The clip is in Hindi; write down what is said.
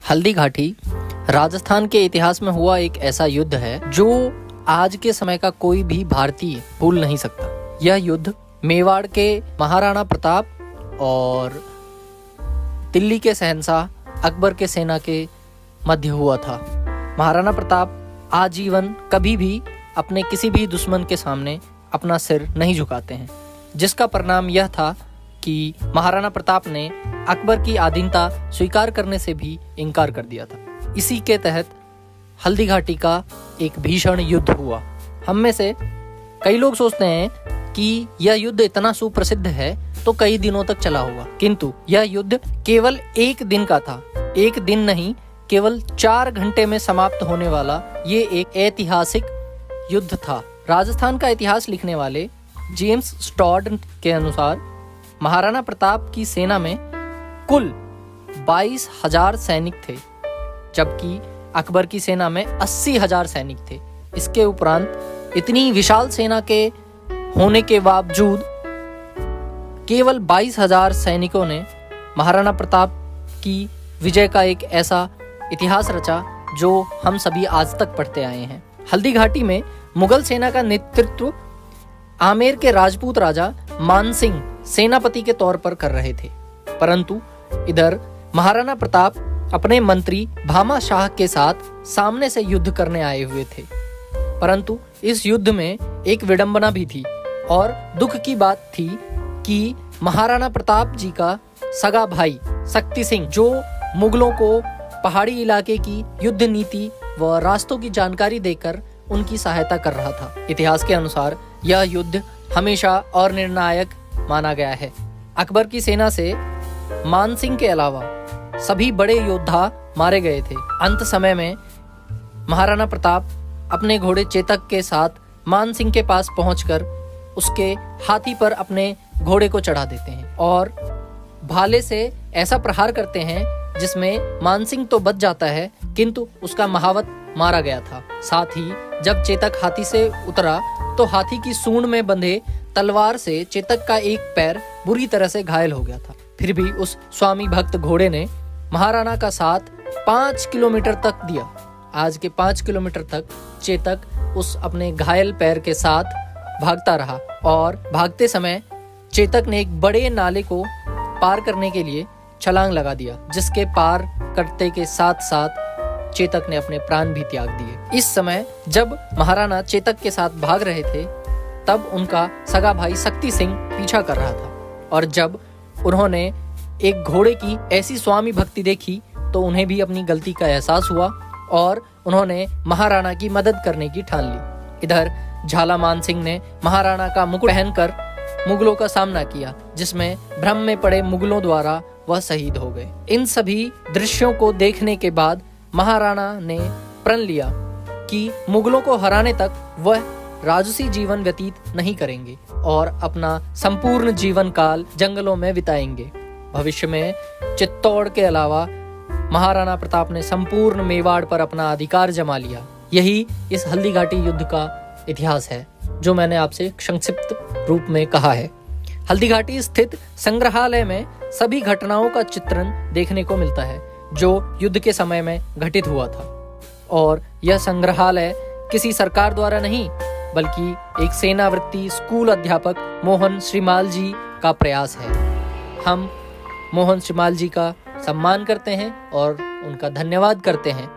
हल्दी घाटी राजस्थान के इतिहास में हुआ एक ऐसा युद्ध है जो आज के समय का कोई भी भारतीय भूल नहीं सकता। यह युद्ध मेवाड़ के महाराणा प्रताप और दिल्ली के शहंशाह अकबर के सेना के मध्य हुआ था। महाराणा प्रताप आजीवन कभी भी अपने किसी भी दुश्मन के सामने अपना सिर नहीं झुकाते हैं, जिसका परिणाम यह था कि महाराणा प्रताप ने अकबर की अधीनता स्वीकार करने से भी इनकार कर दिया था। इसी के तहत हल्दी घाटी का एक भीषण युद्ध हुआ। हम में से कई लोग सोचते हैं कि यह युद्ध इतना सुप्रसिद्ध है तो कई दिनों तक चला होगा, किंतु यह युद्ध केवल एक दिन का था। एक दिन नहीं, केवल 4 घंटे में समाप्त होने वाला ये एक ऐतिहासिक युद्ध था। राजस्थान का इतिहास लिखने वाले जेम्स स्टॉड के अनुसार महाराणा प्रताप की सेना में कुल 22,000 सैनिक थे, जबकि अकबर की सेना में 80,000 सैनिक थे। इसके उपरांत इतनी विशाल सेना के होने के बावजूद केवल 22,000 सैनिकों ने महाराणा प्रताप की विजय का एक ऐसा इतिहास रचा जो हम सभी आज तक पढ़ते आए हैं। हल्दी घाटी में मुगल सेना का नेतृत्व आमेर के राजपूत राजा मानसिंह सेनापति के तौर पर कर रहे थे, परंतु इधर महाराणा प्रताप अपने मंत्री भामा शाह के साथ सामने से युद्ध करने आए हुए थे। परंतु इस युद्ध में एक विडंबना भी थी और दुख की बात थी कि महाराणा प्रताप जी का सगा भाई शक्ति सिंह, जो मुगलों को पहाड़ी इलाके की युद्ध नीति व रास्तों की जानकारी देकर उनकी सहायता कर रहा था। इतिहास के अनुसार यह युद्ध हमेशा और निर्णायक माना गया है। अकबर की सेना से मानसिंह के अलावा सभी बड़े योद्धा मारे गए थे। अंत समय में महाराणा प्रताप अपने घोड़े चेतक के साथ मानसिंह के पास पहुंचकर उसके हाथी पर अपने घोड़े को चढ़ा देते हैं और भाले से ऐसा प्रहार करते हैं जिसमें मानसिंह तो बच जाता है, किंतु उसका महावत मारा गया था। साथ ही जब चेतक हाथी से उतरा तो हाथी की सूंड में बंधे तलवार से चेतक का एक पैर बुरी तरह से घायल हो गया था। फिर भी उस स्वामी भक्त घोड़े ने महाराणा का साथ 5 किलोमीटर तक दिया। आज के 5 किलोमीटर तक चेतक उस अपने घायल पैर के साथ भागता रहा और भागते समय चेतक ने एक बड़े नाले को पार करने के लिए छलांग लगा दिया, जिसके पार करते के साथ साथ चेतक ने अपने प्राण भी त्याग दिए। इस समय जब महाराणा चेतक के साथ भाग रहे थे तब उनका सगा भाई शक्ति सिंह पीछा कर रहा था और जब उन्होंने एक घोड़े की ऐसी स्वामी भक्ति देखी तो उन्हें भी अपनी गलती का एहसास हुआ और उन्होंने महाराणा की मदद करने की ठान ली। इधर झाला मान सिंह ने महाराणा का मुकुट पहनकर मुगलों का सामना किया, जिसमें भ्रम में पड़े मुगलों द्वारा वह शहीद हो गए। इन सभी दृश्यों को देखने के बाद महाराणा ने प्रण लिया कि मुगलों को हराने तक वह राजसी जीवन व्यतीत नहीं करेंगे और अपना संपूर्ण जीवन काल जंगलों में बिताएंगे। भविष्य में चित्तौड़ के अलावा महाराणा प्रताप ने संपूर्ण मेवाड़ पर अपना अधिकार जमा लिया। यही इस हल्दी घाटी युद्ध का इतिहास है जो मैंने आपसे संक्षिप्त रूप में कहा है। हल्दी घाटी स्थित संग्रहालय में सभी घटनाओं का चित्रण देखने को मिलता है जो युद्ध के समय में घटित हुआ था और यह संग्रहालय किसी सरकार द्वारा नहीं बल्कि एक सेनावृत्ति स्कूल अध्यापक मोहन श्रीमाल जी का प्रयास है। हम मोहन श्रीमाल जी का सम्मान करते हैं और उनका धन्यवाद करते हैं।